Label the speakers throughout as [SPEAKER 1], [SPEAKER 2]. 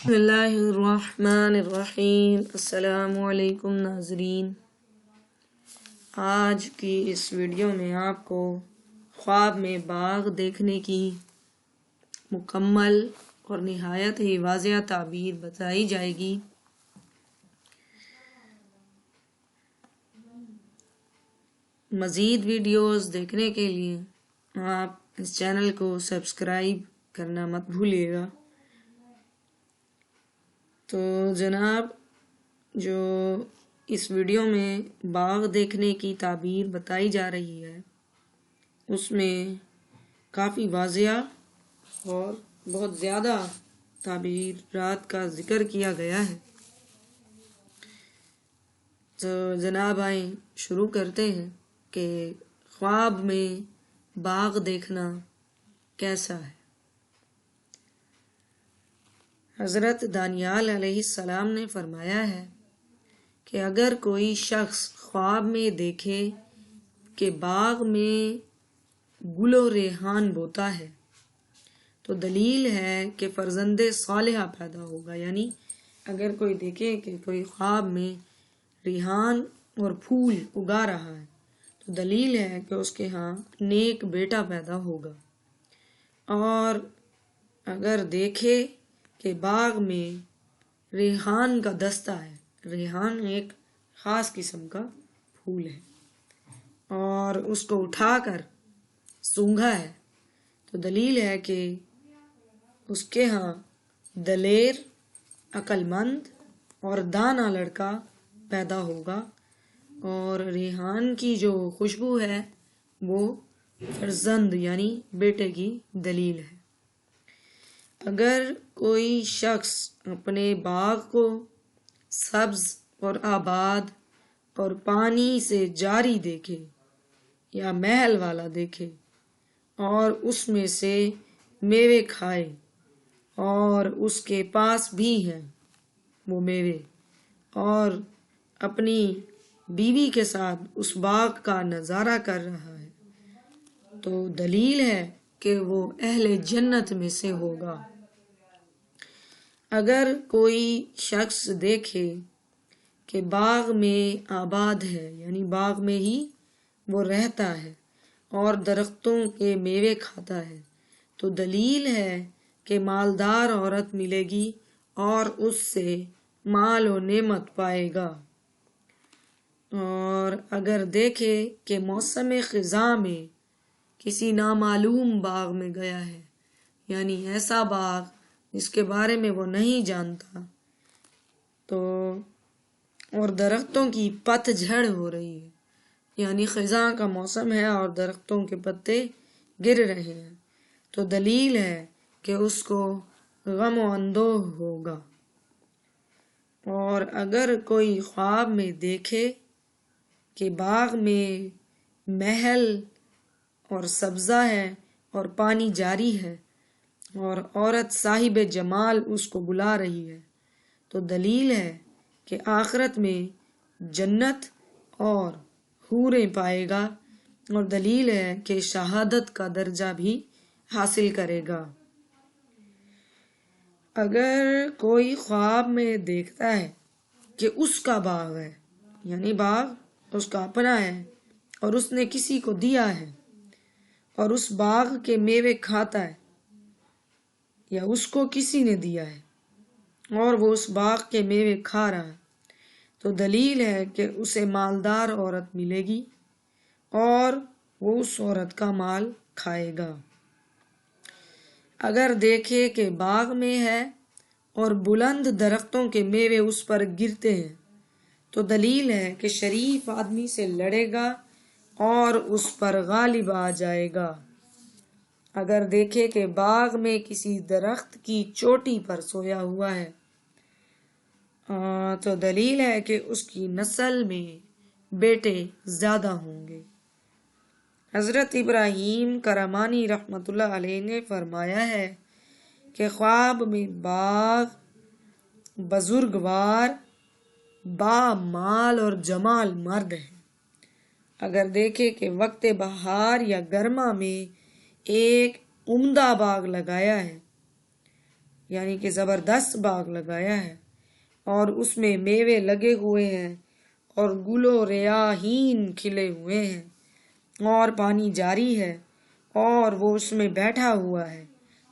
[SPEAKER 1] بسم اللہ الرحمن الرحیم۔ السلام علیکم ناظرین، آج کی اس ویڈیو میں آپ کو خواب میں باغ دیکھنے کی مکمل اور نہایت ہی واضح تعبیر بتائی جائے گی۔ مزید ویڈیوز دیکھنے کے لیے آپ اس چینل کو سبسکرائب کرنا مت بھولیے گا۔ تو جناب، جو اس ویڈیو میں باغ دیکھنے کی تعبیر بتائی جا رہی ہے اس میں کافی واضح اور بہت زیادہ تعبیرات کا ذکر کیا گیا ہے۔ تو جناب آئیں شروع کرتے ہیں کہ خواب میں باغ دیکھنا کیسا ہے۔ حضرت دانیال علیہ السلام نے فرمایا ہے کہ اگر کوئی شخص خواب میں دیکھے کہ باغ میں گل و ریحان بوتا ہے تو دلیل ہے کہ فرزند صالحہ پیدا ہوگا۔ یعنی اگر کوئی دیکھے کہ کوئی خواب میں ریحان اور پھول اگا رہا ہے تو دلیل ہے کہ اس کے ہاں نیک بیٹا پیدا ہوگا۔ اور اگر دیکھے کہ باغ میں ریحان کا دستہ ہے، ریحان ایک خاص قسم کا پھول ہے، اور اس کو اٹھا کر سونگھا ہے تو دلیل ہے کہ اس کے ہاں دلیر، عقل مند اور دانا لڑکا پیدا ہوگا۔ اور ریحان کی جو خوشبو ہے وہ فرزند یعنی بیٹے کی دلیل ہے۔ اگر کوئی شخص اپنے باغ کو سبز اور آباد اور پانی سے جاری دیکھے یا محل والا دیکھے اور اس میں سے میوے کھائے اور اس کے پاس بھی ہیں وہ میوے، اور اپنی بیوی کے ساتھ اس باغ کا نظارہ کر رہا ہے تو دلیل ہے کہ وہ اہل جنت میں سے ہوگا۔ اگر کوئی شخص دیکھے کہ باغ میں آباد ہے، یعنی باغ میں ہی وہ رہتا ہے اور درختوں کے میوے کھاتا ہے تو دلیل ہے کہ مالدار عورت ملے گی اور اس سے مال و نعمت پائے گا۔ اور اگر دیکھے کہ موسم خزاں میں کسی نامعلوم باغ میں گیا ہے، یعنی ایسا باغ جس کے بارے میں وہ نہیں جانتا، تو اور درختوں کی پت جھڑ ہو رہی ہے، یعنی خزاں کا موسم ہے اور درختوں کے پتے گر رہے ہیں تو دلیل ہے کہ اس کو غم و اندوہ ہوگا۔ اور اگر کوئی خواب میں دیکھے کہ باغ میں محل اور سبزہ ہے اور پانی جاری ہے اور عورت صاحب جمال اس کو بلا رہی ہے تو دلیل ہے کہ آخرت میں جنت اور حوریں پائے گا، اور دلیل ہے کہ شہادت کا درجہ بھی حاصل کرے گا۔ اگر کوئی خواب میں دیکھتا ہے کہ اس کا باغ ہے، یعنی باغ اس کا اپنا ہے اور اس نے کسی کو دیا ہے اور اس باغ کے میوے کھاتا ہے، یا اس کو کسی نے دیا ہے اور وہ اس باغ کے میوے کھا رہا ہے تو دلیل ہے کہ اسے مالدار عورت ملے گی اور وہ اس عورت کا مال کھائے گا۔ اگر دیکھے کہ باغ میں ہے اور بلند درختوں کے میوے اس پر گرتے ہیں تو دلیل ہے کہ شریف آدمی سے لڑے گا اور اس پر غالب آ جائے گا۔ اگر دیکھے کہ باغ میں کسی درخت کی چوٹی پر سویا ہوا ہے تو دلیل ہے کہ اس کی نسل میں بیٹے زیادہ ہوں گے۔ حضرت ابراہیم کرمانی رحمۃ اللہ علیہ نے فرمایا ہے کہ خواب میں باغ بزرگوار با مال اور جمال مرد ہے۔ اگر دیکھے کہ وقت بہار یا گرما میں ایک عمدہ باغ لگایا ہے، یعنی کہ زبردست باغ لگایا ہے اور اس میں میوے لگے ہوئے ہیں اور گل و ریاحین کھلے ہوئے ہیں اور پانی جاری ہے اور وہ اس میں بیٹھا ہوا ہے،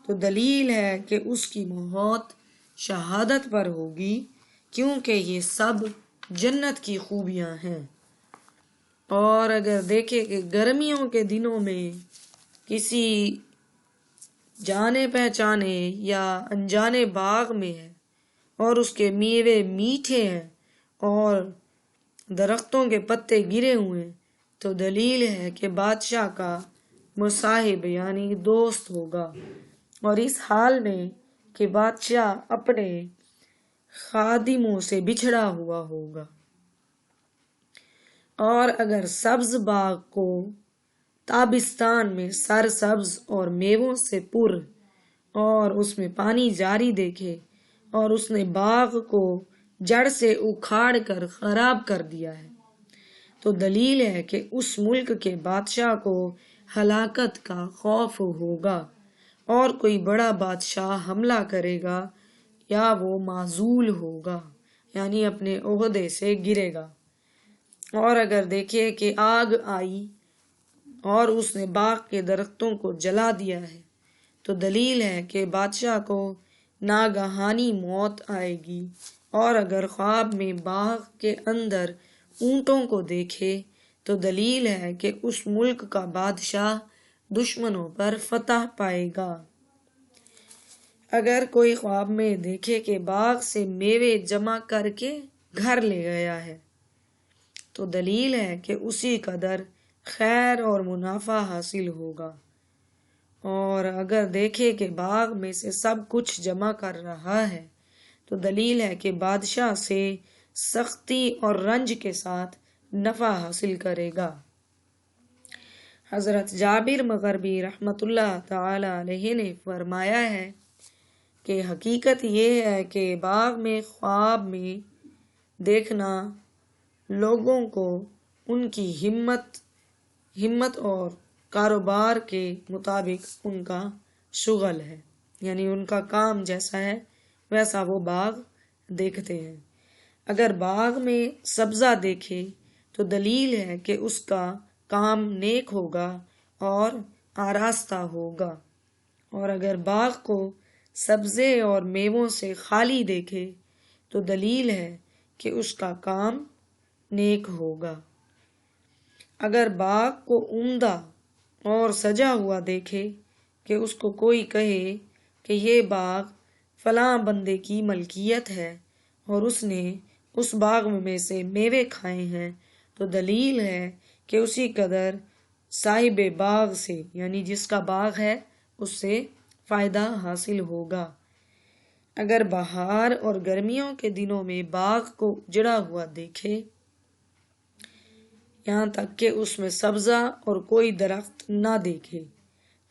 [SPEAKER 1] تو دلیل ہے کہ اس کی موت شہادت پر ہوگی، کیونکہ یہ سب جنت کی خوبیاں ہیں۔ اور اگر دیکھیں کہ گرمیوں کے دنوں میں کسی جانے پہچانے یا انجانے باغ میں ہے اور اس کے میوے میٹھے ہیں اور درختوں کے پتے گرے ہوئے ہیں، تو دلیل ہے کہ بادشاہ کا مصاحب یعنی دوست ہوگا، اور اس حال میں کہ بادشاہ اپنے خادموں سے بچھڑا ہوا ہوگا۔ اور اگر سبز باغ کو تابستان میں سر سبز اور میووں سے پر اور اس میں پانی جاری دیکھے اور اس نے باغ کو جڑ سے اکھاڑ کر خراب کر دیا ہے، تو دلیل ہے کہ اس ملک کے بادشاہ کو ہلاکت کا خوف ہوگا اور کوئی بڑا بادشاہ حملہ کرے گا یا وہ معزول ہوگا یعنی اپنے عہدے سے گرے گا۔ اور اگر دیکھے کہ آگ آئی اور اس نے باغ کے درختوں کو جلا دیا ہے، تو دلیل ہے کہ بادشاہ کو ناگہانی موت آئے گی۔ اور اگر خواب میں باغ کے اندر اونٹوں کو دیکھے تو دلیل ہے کہ اس ملک کا بادشاہ دشمنوں پر فتح پائے گا۔ اگر کوئی خواب میں دیکھے کہ باغ سے میوے جمع کر کے گھر لے گیا ہے، تو دلیل ہے کہ اسی قدر خیر اور منافع حاصل ہوگا۔ اور اگر دیکھے کہ باغ میں سے سب کچھ جمع کر رہا ہے، تو دلیل ہے کہ بادشاہ سے سختی اور رنج کے ساتھ نفع حاصل کرے گا۔ حضرت جابر مغربی رحمۃ اللہ تعالی علیہ نے فرمایا ہے کہ حقیقت یہ ہے کہ باغ میں خواب میں دیکھنا لوگوں کو ان کی ہمت اور کاروبار کے مطابق ان کا شغل ہے، یعنی ان کا کام جیسا ہے ویسا وہ باغ دیکھتے ہیں۔ اگر باغ میں سبزہ دیکھے تو دلیل ہے کہ اس کا کام نیک ہوگا اور آراستہ ہوگا، اور اگر باغ کو سبزے اور میووں سے خالی دیکھے تو دلیل ہے کہ اس کا کام نیک ہوگا۔ اگر باغ کو عمدہ اور سجا ہوا دیکھے کہ اس کو کوئی کہے کہ یہ باغ فلاں بندے کی ملکیت ہے اور اس نے اس باغ میں سے میوے کھائے ہیں، تو دلیل ہے کہ اسی قدر صاحب باغ سے یعنی جس کا باغ ہے اس سے فائدہ حاصل ہوگا۔ اگر بہار اور گرمیوں کے دنوں میں باغ کو جڑا ہوا دیکھے یہاں تک کہ اس میں سبزہ اور کوئی درخت نہ دیکھے،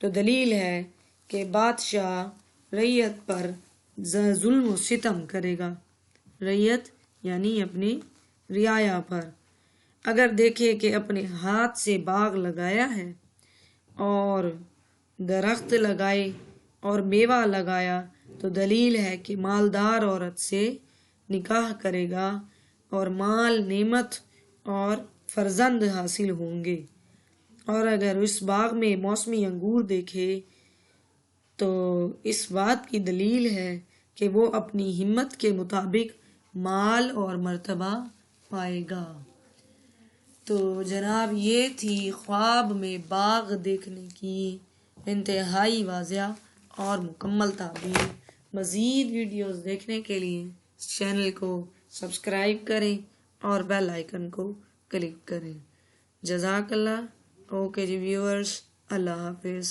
[SPEAKER 1] تو دلیل ہے کہ بادشاہ رعیت پر ظلم و ستم کرے گا، رعیت یعنی اپنی رعایا پر۔ اگر دیکھے کہ اپنے ہاتھ سے باغ لگایا ہے اور درخت لگائے اور میوہ لگایا، تو دلیل ہے کہ مالدار عورت سے نکاح کرے گا اور مال نعمت اور فرزند حاصل ہوں گے۔ اور اگر اس باغ میں موسمی انگور دیکھے تو اس بات کی دلیل ہے کہ وہ اپنی ہمت کے مطابق مال اور مرتبہ پائے گا۔ تو جناب یہ تھی خواب میں باغ دیکھنے کی انتہائی واضح اور مکمل تعبیر۔ مزید ویڈیوز دیکھنے کے لیے اس چینل کو سبسکرائب کریں اور بیل آئیکن کو کلک کریں۔ جزاک اللہ۔ اوکے جی ویورز، اللہ حافظ۔